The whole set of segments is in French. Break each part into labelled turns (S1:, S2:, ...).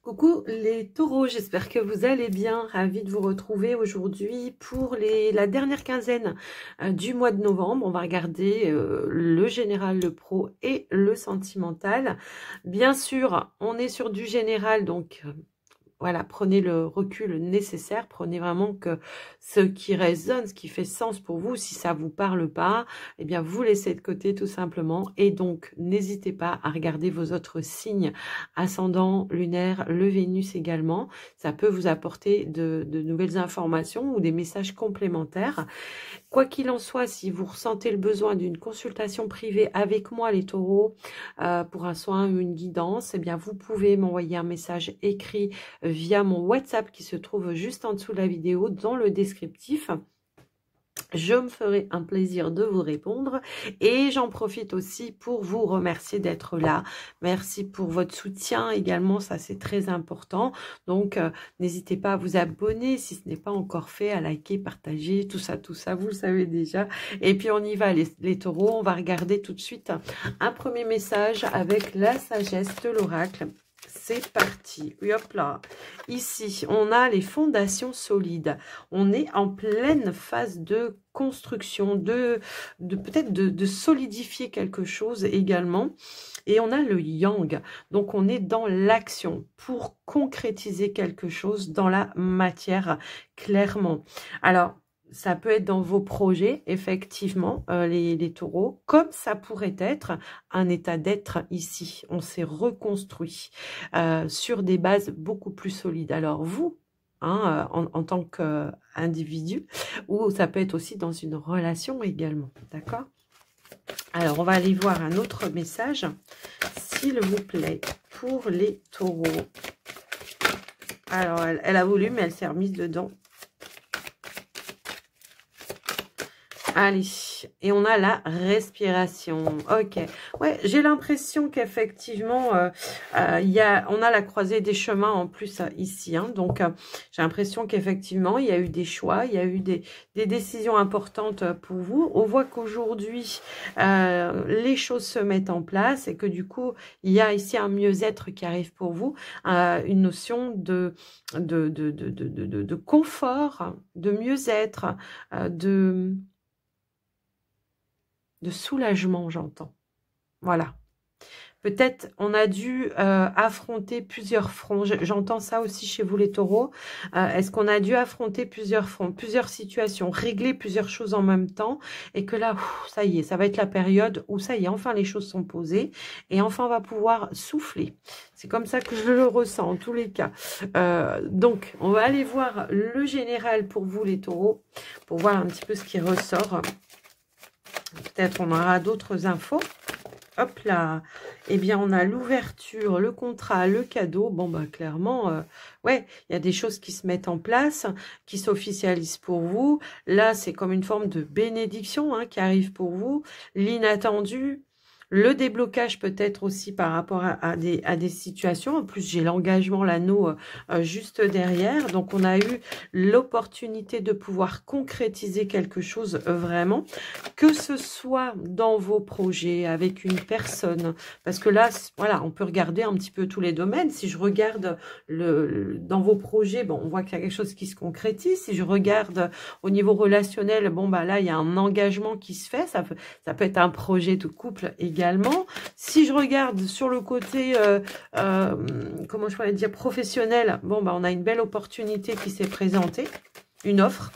S1: Coucou les taureaux, j'espère que vous allez bien. Ravie de vous retrouver aujourd'hui pour la dernière quinzaine du mois de novembre. On va regarder le général, le pro et le sentimental. Bien sûr, on est sur du général, donc voilà, prenez le recul nécessaire, prenez vraiment que ce qui résonne, ce qui fait sens pour vous. Si ça vous parle pas, eh bien vous laissez de côté tout simplement. Et donc n'hésitez pas à regarder vos autres signes ascendant, lunaire, le Vénus également. Ça peut vous apporter de nouvelles informations ou des messages complémentaires. Quoi qu'il en soit, si vous ressentez le besoin d'une consultation privée avec moi les taureaux pour un soin ou une guidance, eh bien vous pouvez m'envoyer un message écrit via mon WhatsApp qui se trouve juste en dessous de la vidéo dans le descriptif. Je me ferai un plaisir de vous répondre et j'en profite aussi pour vous remercier d'être là. Merci pour votre soutien également, ça c'est très important. Donc n'hésitez pas à vous abonner si ce n'est pas encore fait, à liker, partager, tout ça, vous le savez déjà. Et puis on y va les taureaux, on va regarder tout de suite un premier message avec la sagesse de l'oracle. C'est parti. Oui, hop là. Ici, on a les fondations solides. On est en pleine phase de construction, peut-être de solidifier quelque chose également. Et on a le yang. Donc, on est dans l'action pour concrétiser quelque chose dans la matière, clairement. Alors, ça peut être dans vos projets, effectivement, les taureaux, comme ça pourrait être un état d'être ici. On s'est reconstruit sur des bases beaucoup plus solides. Alors vous, hein, en tant qu'individu, ou ça peut être aussi dans une relation également, d'accord? Alors, on va aller voir un autre message, s'il vous plaît, pour les taureaux. Alors, elle a voulu, mais elle s'est remise dedans. Allez, et on a la respiration. Ok, ouais, j'ai l'impression qu'effectivement, on a la croisée des chemins en plus ici. Hein, donc, j'ai l'impression qu'effectivement, il y a eu des choix, il y a eu des décisions importantes pour vous. On voit qu'aujourd'hui, les choses se mettent en place et que du coup, il y a ici un mieux-être qui arrive pour vous, une notion de confort, de mieux-être, de soulagement, j'entends. Voilà. Peut-être on a dû affronter plusieurs fronts. J'entends ça aussi chez vous les taureaux. Est-ce qu'on a dû affronter plusieurs fronts, plusieurs situations, régler plusieurs choses en même temps et que là, ça y est, ça va être la période où ça y est, enfin les choses sont posées et enfin on va pouvoir souffler. C'est comme ça que je le ressens en tous les cas. Donc, on va aller voir le général pour vous les taureaux pour voir un petit peu ce qui ressort. Peut-être on aura d'autres infos. Hop là. Eh bien, on a l'ouverture, le contrat, le cadeau. Bon, bah clairement, ouais, il y a des choses qui se mettent en place, qui s'officialisent pour vous. Là, c'est comme une forme de bénédiction hein, qui arrive pour vous. L'inattendu. Le déblocage peut-être aussi par rapport à des situations. En plus, j'ai l'engagement, l'anneau juste derrière. Donc, on a eu l'opportunité de pouvoir concrétiser quelque chose vraiment. Que ce soit dans vos projets, avec une personne. Parce que là, voilà, on peut regarder un petit peu tous les domaines. Si je regarde dans vos projets, bon, on voit qu'il y a quelque chose qui se concrétise. Si je regarde au niveau relationnel, bon, bah là, il y a un engagement qui se fait. Ça peut être un projet de couple également. Si je regarde sur le côté, comment je pourrais dire, professionnel, bon, bah, on a une belle opportunité qui s'est présentée, une offre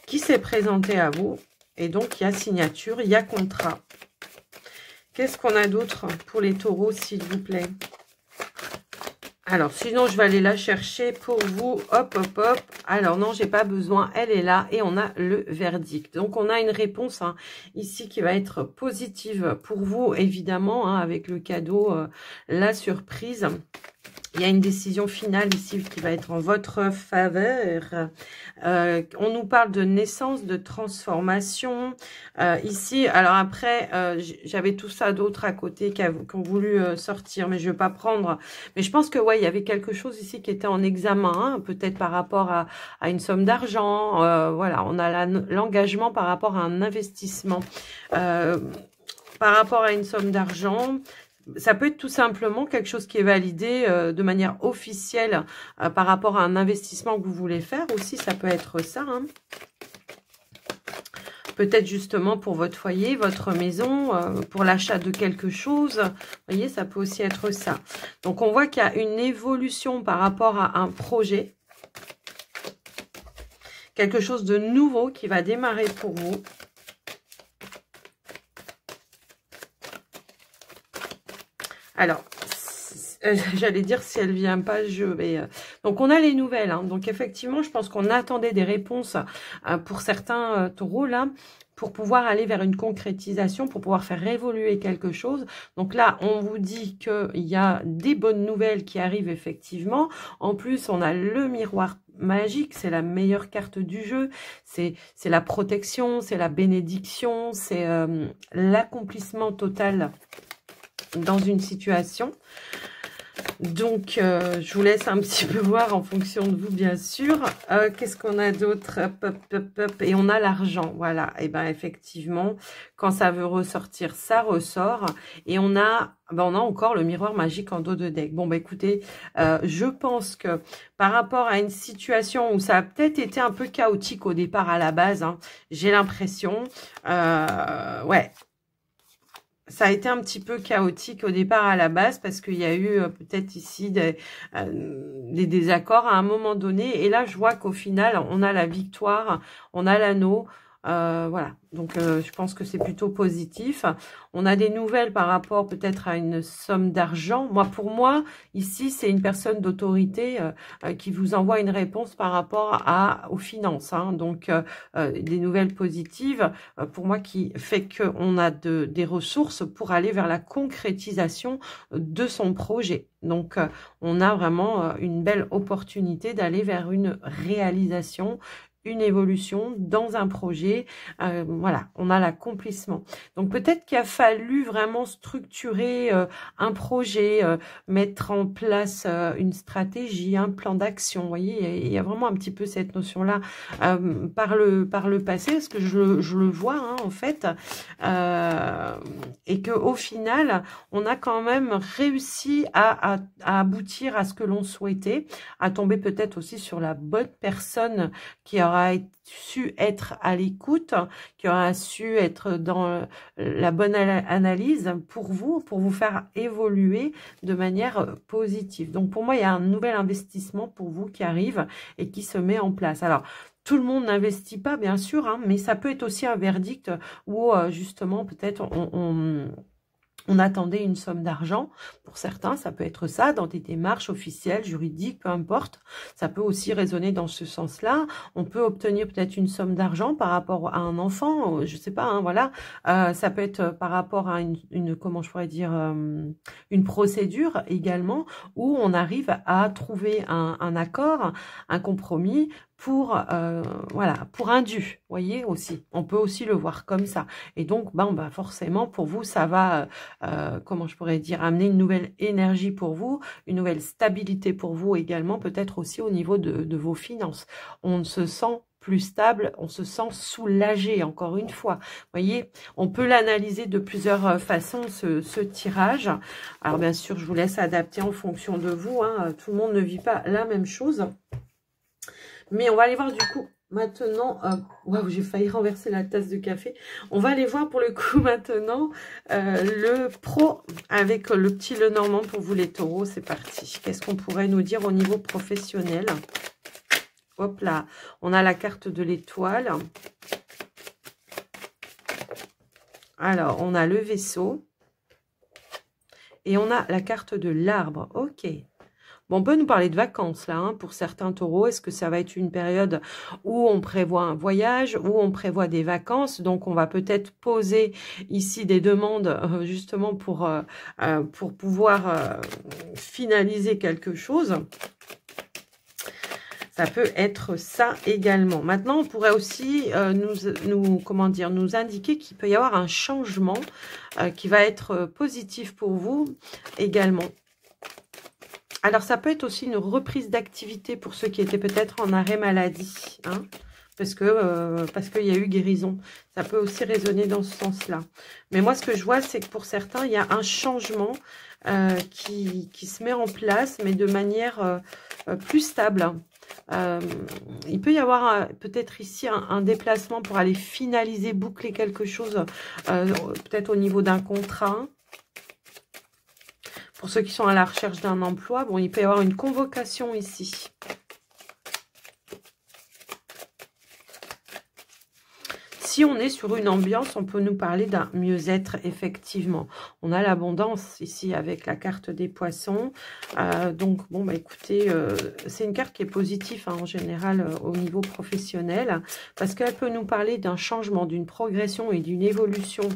S1: qui s'est présentée à vous. Et donc, il y a signature, il y a contrat. Qu'est-ce qu'on a d'autre pour les taureaux, s'il vous plaît? Alors, sinon, je vais aller la chercher pour vous. Hop, hop, hop. Alors, non, j'ai pas besoin. Elle est là et on a le verdict. Donc, on a une réponse hein, ici qui va être positive pour vous, évidemment, hein, avec le cadeau, la surprise. Il y a une décision finale ici qui va être en votre faveur. On nous parle de naissance, de transformation. Ici, alors après, j'avais tout ça d'autres à côté qui ont voulu sortir, mais je ne vais pas prendre. Mais je pense que ouais, il y avait quelque chose ici qui était en examen, hein, peut-être par rapport à une somme d'argent. Voilà, on a l'engagement par rapport à un investissement. Par rapport à une somme d'argent, Ça peut être tout simplement quelque chose qui est validé de manière officielle par rapport à un investissement que vous voulez faire aussi. Ça peut être ça, hein. Peut-être justement pour votre foyer, votre maison, pour l'achat de quelque chose. Vous voyez, ça peut aussi être ça. Donc, on voit qu'il y a une évolution par rapport à un projet. Quelque chose de nouveau qui va démarrer pour vous. Alors, j'allais dire si elle vient pas, je vais... Donc, on a les nouvelles. Hein. Donc, effectivement, je pense qu'on attendait des réponses pour certains taureaux, là, pour pouvoir aller vers une concrétisation, pour pouvoir faire évoluer quelque chose. Donc là, on vous dit qu'il y a des bonnes nouvelles qui arrivent effectivement. En plus, on a le miroir magique, c'est la meilleure carte du jeu. C'est la protection, c'est la bénédiction, c'est l'accomplissement total dans une situation. Donc, je vous laisse un petit peu voir en fonction de vous, bien sûr. Qu'est-ce qu'on a d'autre? Et on a l'argent, voilà. Et bien, effectivement, quand ça veut ressortir, ça ressort. Et on a encore le miroir magique en dos de deck. Bon, écoutez, je pense que par rapport à une situation où ça a peut-être été un peu chaotique au départ à la base, hein, j'ai l'impression, ouais, ça a été un petit peu chaotique au départ à la base parce qu'il y a eu peut-être ici des désaccords à un moment donné. Et là, je vois qu'au final, on a la victoire, on a l'anneau. Voilà, donc je pense que c'est plutôt positif. On a des nouvelles par rapport peut-être à une somme d'argent. Pour moi, ici, c'est une personne d'autorité qui vous envoie une réponse par rapport aux finances. Hein. Donc, des nouvelles positives pour moi qui fait qu'on a des ressources pour aller vers la concrétisation de son projet. Donc, on a vraiment une belle opportunité d'aller vers une réalisation, une évolution dans un projet. Voilà, on a l'accomplissement. Donc peut-être qu'il a fallu vraiment structurer un projet, mettre en place une stratégie, un plan d'action. Vous voyez, il y a vraiment un petit peu cette notion-là par le passé, parce que je le vois hein, en fait, et qu'au final, on a quand même réussi à aboutir à ce que l'on souhaitait, à tomber peut-être aussi sur la bonne personne qui aura su être à l'écoute, qui aura su être dans la bonne analyse pour vous faire évoluer de manière positive. Donc pour moi, il y a un nouvel investissement pour vous qui arrive et qui se met en place. Alors, tout le monde n'investit pas, bien sûr, hein, mais ça peut être aussi un verdict où justement peut-être on attendait une somme d'argent. Pour certains, ça peut être ça, dans des démarches officielles, juridiques, peu importe. Ça peut aussi résonner dans ce sens-là. On peut obtenir peut-être une somme d'argent par rapport à un enfant, je sais pas, hein, voilà. Ça peut être par rapport à comment je pourrais dire, une procédure également, où on arrive à trouver un accord, un compromis pour voilà, pour un dû, voyez aussi. On peut aussi le voir comme ça. Et donc, forcément, pour vous, ça va, comment je pourrais dire, amener une nouvelle énergie pour vous, une nouvelle stabilité pour vous également, peut-être aussi au niveau de vos finances. On se sent plus stable, on se sent soulagé, encore une fois. Vous voyez, on peut l'analyser de plusieurs façons, ce tirage. Alors, bien sûr, je vous laisse adapter en fonction de vous. Hein. Tout le monde ne vit pas la même chose. Mais on va aller voir du coup maintenant, waouh, j'ai failli renverser la tasse de café. On va aller voir pour le coup maintenant le pro avec le petit Lenormand pour vous les taureaux. C'est parti. Qu'est-ce qu'on pourrait nous dire au niveau professionnel? Hop là, on a la carte de l'étoile. Alors, on a le vaisseau. Et on a la carte de l'arbre. Ok. Bon, on peut nous parler de vacances, là, hein, pour certains taureaux. Est-ce que ça va être une période où on prévoit un voyage, où on prévoit des vacances? Donc, on va peut-être poser ici des demandes, justement, pour pouvoir finaliser quelque chose. Ça peut être ça également. Maintenant, on pourrait aussi nous indiquer qu'il peut y avoir un changement qui va être positif pour vous également. Alors, ça peut être aussi une reprise d'activité pour ceux qui étaient peut-être en arrêt maladie. Hein. parce qu'il y a eu guérison. Ça peut aussi résonner dans ce sens-là. Mais moi, ce que je vois, c'est que pour certains, il y a un changement qui se met en place, mais de manière plus stable. Il peut y avoir peut-être ici un déplacement pour aller finaliser, boucler quelque chose, peut-être au niveau d'un contrat. Pour ceux qui sont à la recherche d'un emploi, bon, il peut y avoir une convocation ici. Si on est sur une ambiance, on peut nous parler d'un mieux-être, effectivement. On a l'abondance ici avec la carte des poissons. Donc, bon, bah écoutez, c'est une carte qui est positive hein, en général au niveau professionnel, parce qu'elle peut nous parler d'un changement, d'une progression et d'une évolution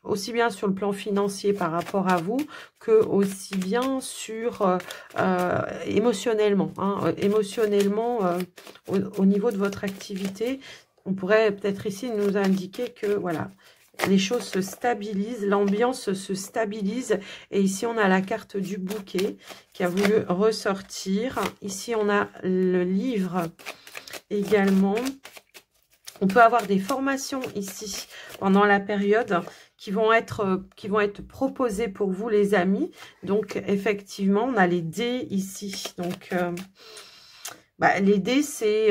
S1: aussi bien sur le plan financier par rapport à vous, que aussi bien sur émotionnellement. Hein, émotionnellement, au niveau de votre activité, on pourrait peut-être ici nous indiquer que voilà, les choses se stabilisent, l'ambiance se stabilise. Et ici, on a la carte du bouquet qui a voulu ressortir. Ici, on a le livre également. On peut avoir des formations ici pendant la période qui vont être proposées pour vous, les amis. Donc, effectivement, on a les dés ici. Donc, les dés, c'est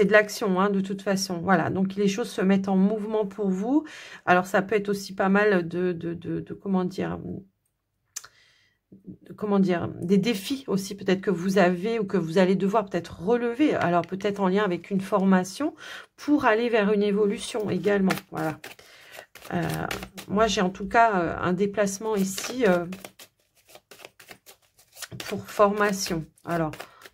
S1: de l'action, hein, de toute façon. Voilà, donc les choses se mettent en mouvement pour vous. Alors, ça peut être aussi pas mal comment dire, des défis aussi peut-être que vous avez ou que vous allez devoir peut-être relever. Alors, peut-être en lien avec une formation pour aller vers une évolution également. Voilà. Moi, j'ai en tout cas un déplacement ici pour formation. Alors,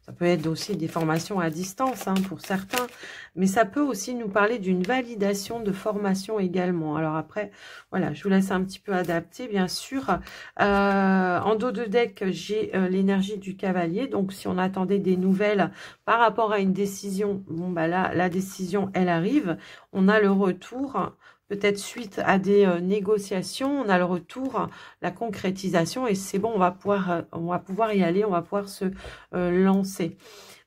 S1: ça peut être aussi des formations à distance hein, pour certains, mais ça peut aussi nous parler d'une validation de formation également. Alors après, voilà, je vous laisse un petit peu adapter, bien sûr. En dos de deck, j'ai l'énergie du cavalier. Donc, si on attendait des nouvelles par rapport à une décision, bon, bah là, la décision, elle arrive. On a le retour. Peut-être suite à des négociations, on a le retour, la concrétisation et c'est bon, on va pouvoir y aller, on va pouvoir se lancer.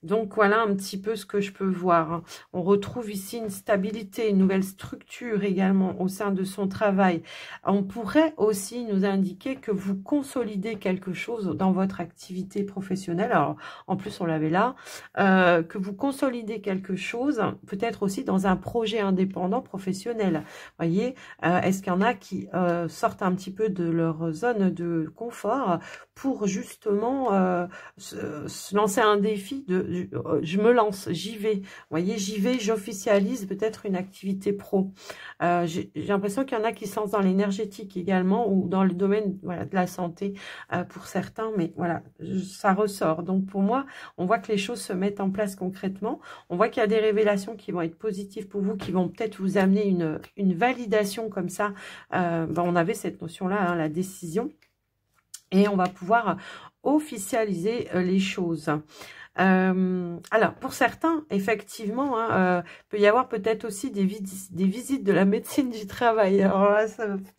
S1: Donc, voilà un petit peu ce que je peux voir. Hein. On retrouve ici une stabilité, une nouvelle structure également au sein de son travail. On pourrait aussi nous indiquer que vous consolidez quelque chose dans votre activité professionnelle. Alors, en plus, on l'avait là. Que vous consolidez quelque chose, peut-être aussi dans un projet indépendant professionnel. Voyez, est-ce qu'il y en a qui sortent un petit peu de leur zone de confort pour justement se lancer un défi de je me lance, j'y vais. Vous voyez, j'y vais, j'officialise peut-être une activité pro. J'ai l'impression qu'il y en a qui se lancent dans l'énergétique également ou dans le domaine voilà, de la santé pour certains, mais voilà, ça ressort. Donc pour moi, on voit que les choses se mettent en place concrètement. On voit qu'il y a des révélations qui vont être positives pour vous, qui vont peut-être vous amener une validation comme ça. On avait cette notion-là, hein, la décision. Et on va pouvoir officialiser les choses. Alors, pour certains, effectivement, hein, peut y avoir peut-être aussi des visites de la médecine du travail. Alors là,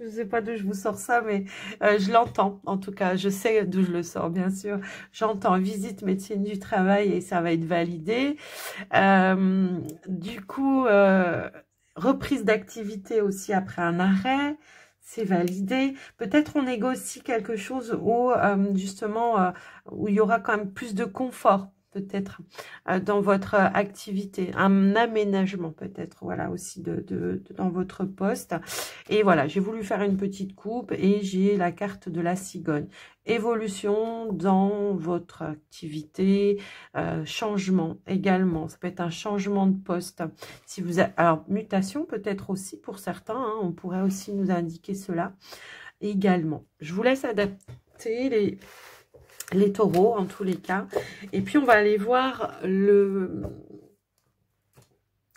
S1: je ne sais pas d'où je vous sors ça, mais je l'entends. En tout cas, je sais d'où je le sors, bien sûr. J'entends visite médecine du travail et ça va être validé. Du coup, reprise d'activité aussi après un arrêt. C'est validé. Peut-être on négocie quelque chose où, justement, où il y aura quand même plus de confort, peut-être, dans votre activité. Un aménagement, peut-être, voilà, aussi dans votre poste. Et voilà, j'ai voulu faire une petite coupe et j'ai la carte de la cigogne. Évolution dans votre activité, changement également. Ça peut être un changement de poste. Si vous avez, alors, mutation peut-être aussi pour certains. Hein, on pourrait aussi nous indiquer cela également. Je vous laisse adapter les taureaux en tous les cas. Et puis, on va aller voir le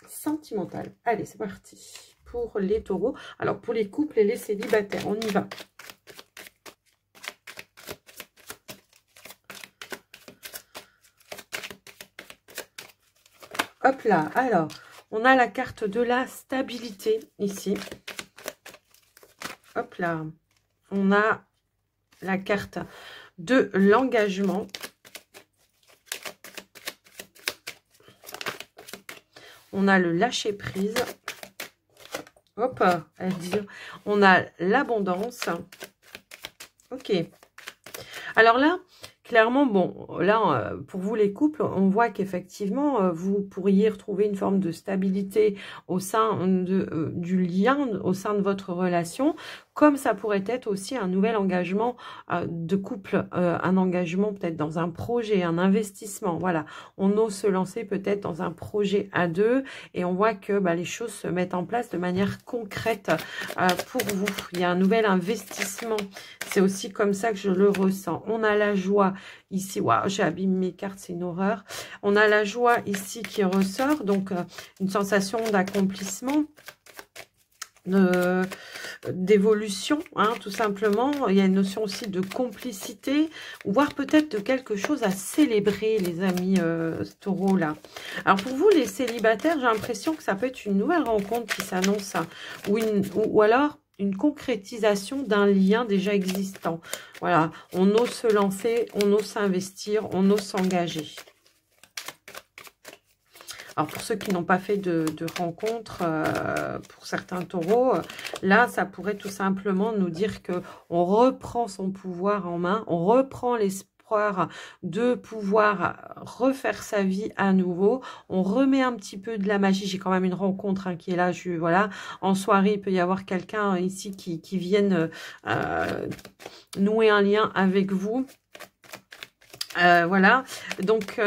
S1: sentimental. Allez, c'est parti pour les taureaux. Alors, pour les couples et les célibataires, on y va. Hop là, alors, on a la carte de la stabilité ici. Hop là, on a la carte de l'engagement. on a le lâcher prise. Hop, on a l'abondance. Ok. Alors là, clairement, bon, là, pour vous les couples, on voit qu'effectivement, vous pourriez retrouver une forme de stabilité au sein du lien, au sein de votre relation, comme ça pourrait être aussi un nouvel engagement de couple, un engagement peut-être dans un projet, un investissement. Voilà, on ose se lancer peut-être dans un projet à deux et on voit que les choses se mettent en place de manière concrète pour vous. Il y a un nouvel investissement. C'est aussi comme ça que je le ressens. On a la joie ici. Waouh, j'ai abîmé mes cartes, c'est une horreur. On a la joie ici qui ressort, donc une sensation d'accomplissement, d'évolution, hein, tout simplement. Il y a une notion aussi de complicité, voire peut-être de quelque chose à célébrer, les amis taureaux, là. Alors, pour vous, les célibataires, j'ai l'impression que ça peut être une nouvelle rencontre qui s'annonce, hein, ou alors une concrétisation d'un lien déjà existant. Voilà, on ose se lancer, on ose s'investir, on ose s'engager. Alors, pour ceux qui n'ont pas fait de rencontre, pour certains taureaux, là, ça pourrait tout simplement nous dire que on reprend son pouvoir en main, on reprend l'espoir de pouvoir refaire sa vie à nouveau. On remet un petit peu de la magie. J'ai quand même une rencontre qui est là. Voilà, en soirée, il peut y avoir quelqu'un ici qui vienne nouer un lien avec vous. Voilà, donc...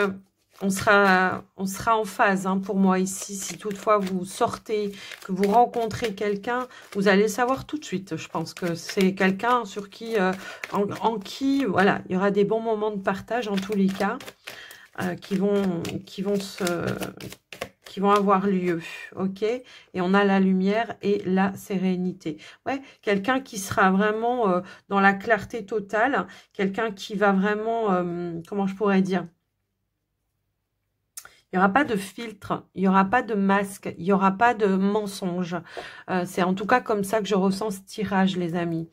S1: on sera en phase pour moi ici. Si toutefois vous sortez, que vous rencontrez quelqu'un, vous allez le savoir tout de suite. Je pense que c'est quelqu'un sur qui, en qui, voilà, il y aura des bons moments de partage en tous les cas, qui vont avoir lieu, ok? Et on a la lumière et la sérénité. Ouais, quelqu'un qui sera vraiment dans la clarté totale, quelqu'un qui va vraiment, comment je pourrais dire? Il n'y aura pas de filtre, il n'y aura pas de masque, il n'y aura pas de mensonge. C'est en tout cas comme ça que je ressens ce tirage, les amis.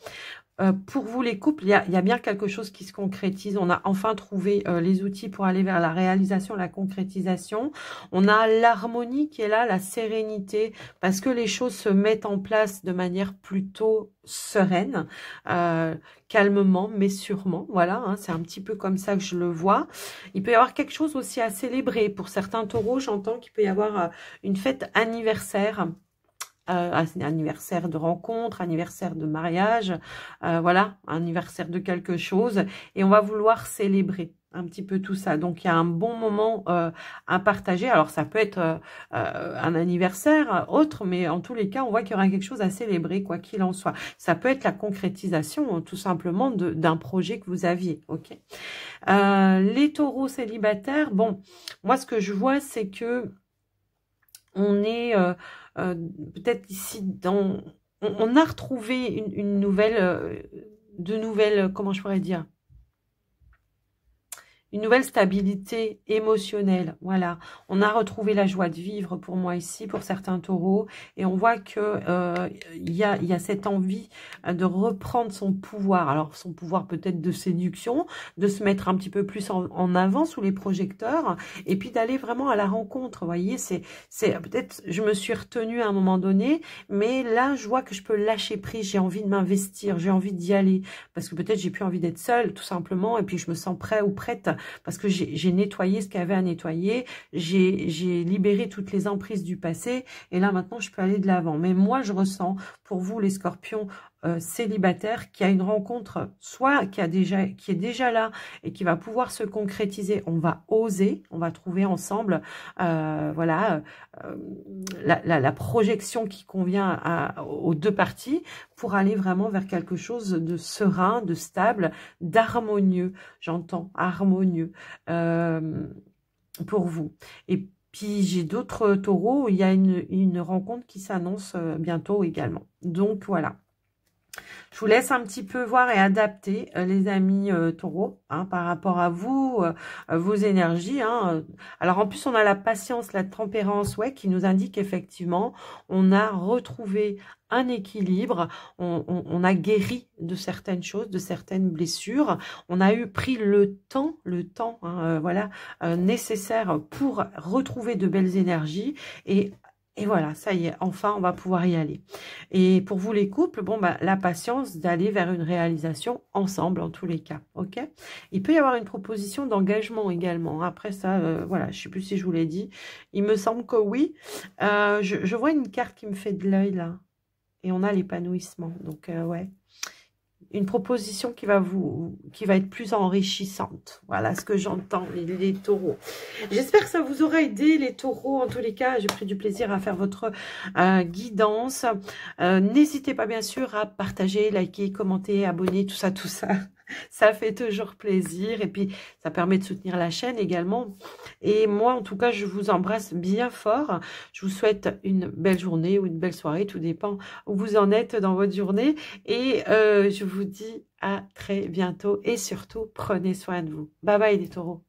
S1: Pour vous les couples, il y a bien quelque chose qui se concrétise. On a enfin trouvé les outils pour aller vers la réalisation, la concrétisation. On a l'harmonie qui est là, la sérénité, parce que les choses se mettent en place de manière plutôt sereine, calmement, mais sûrement. Voilà, c'est un petit peu comme ça que je le vois. Il peut y avoir quelque chose aussi à célébrer. Pour certains taureaux, j'entends qu'il peut y avoir une fête anniversaire. Anniversaire de rencontre, anniversaire de mariage, voilà, anniversaire de quelque chose, et on va vouloir célébrer un petit peu tout ça. Donc, il y a un bon moment à partager. Alors, ça peut être un anniversaire autre, mais en tous les cas, on voit qu'il y aura quelque chose à célébrer, quoi qu'il en soit. Ça peut être la concrétisation, tout simplement, d'un projet que vous aviez, ok. Les taureaux célibataires, bon, moi, ce que je vois, c'est que on est... peut-être ici on a retrouvé une nouvelle comment je pourrais dire, une nouvelle stabilité émotionnelle. Voilà, on a retrouvé la joie de vivre pour moi ici, pour certains taureaux, et on voit que il y a cette envie de reprendre son pouvoir. Alors son pouvoir peut-être de séduction, de se mettre un petit peu plus en avant sous les projecteurs, et puis d'aller vraiment à la rencontre. Vous voyez, c'est peut-être, je me suis retenue à un moment donné, mais là je vois que je peux lâcher prise. J'ai envie de m'investir, j'ai envie d'y aller, parce que peut-être j'ai plus envie d'être seule, tout simplement, et puis je me sens prêt ou prête, parce que j'ai nettoyé ce qu'il y avait à nettoyer, j'ai libéré toutes les emprises du passé, et là maintenant je peux aller de l'avant. Mais moi je ressens, pour vous les scorpions célibataires, qu'il y a une rencontre, soit qui est déjà là, et qui va pouvoir se concrétiser. On va oser, on va trouver ensemble voilà, la projection qui convient aux deux parties, pour aller vraiment vers quelque chose de serein, de stable, d'harmonieux. J'entends harmonieux pour vous. Et puis j'ai d'autres taureaux où il y a une rencontre qui s'annonce bientôt également. Donc voilà. Je vous laisse un petit peu voir et adapter, les amis taureaux, hein, par rapport à vous, vos énergies. Hein. Alors en plus, on a la patience, la tempérance, ouais, qui nous indique effectivement, on a retrouvé un équilibre, on a guéri de certaines choses, de certaines blessures, on a pris le temps, hein, voilà, nécessaire pour retrouver de belles énergies et voilà, ça y est, enfin, on va pouvoir y aller. Et pour vous les couples, bon, bah, la patience d'aller vers une réalisation ensemble, en tous les cas, ok? Il peut y avoir une proposition d'engagement également. Après ça, voilà, je sais plus si je vous l'ai dit. Il me semble que oui. Je vois une carte qui me fait de l'œil, là. Et on a l'épanouissement. Donc, ouais, une proposition qui va être plus enrichissante. Voilà ce que j'entends, les taureaux. J'espère que ça vous aura aidé, les taureaux. En tous les cas, j'ai pris du plaisir à faire votre guidance. N'hésitez pas, bien sûr, à partager, liker, commenter, abonner, tout ça, tout ça. Ça fait toujours plaisir. Et puis, ça permet de soutenir la chaîne également. Et moi, en tout cas, je vous embrasse bien fort. Je vous souhaite une belle journée ou une belle soirée. Tout dépend où vous en êtes dans votre journée. Et je vous dis à très bientôt. Et surtout, prenez soin de vous. Bye bye les taureaux.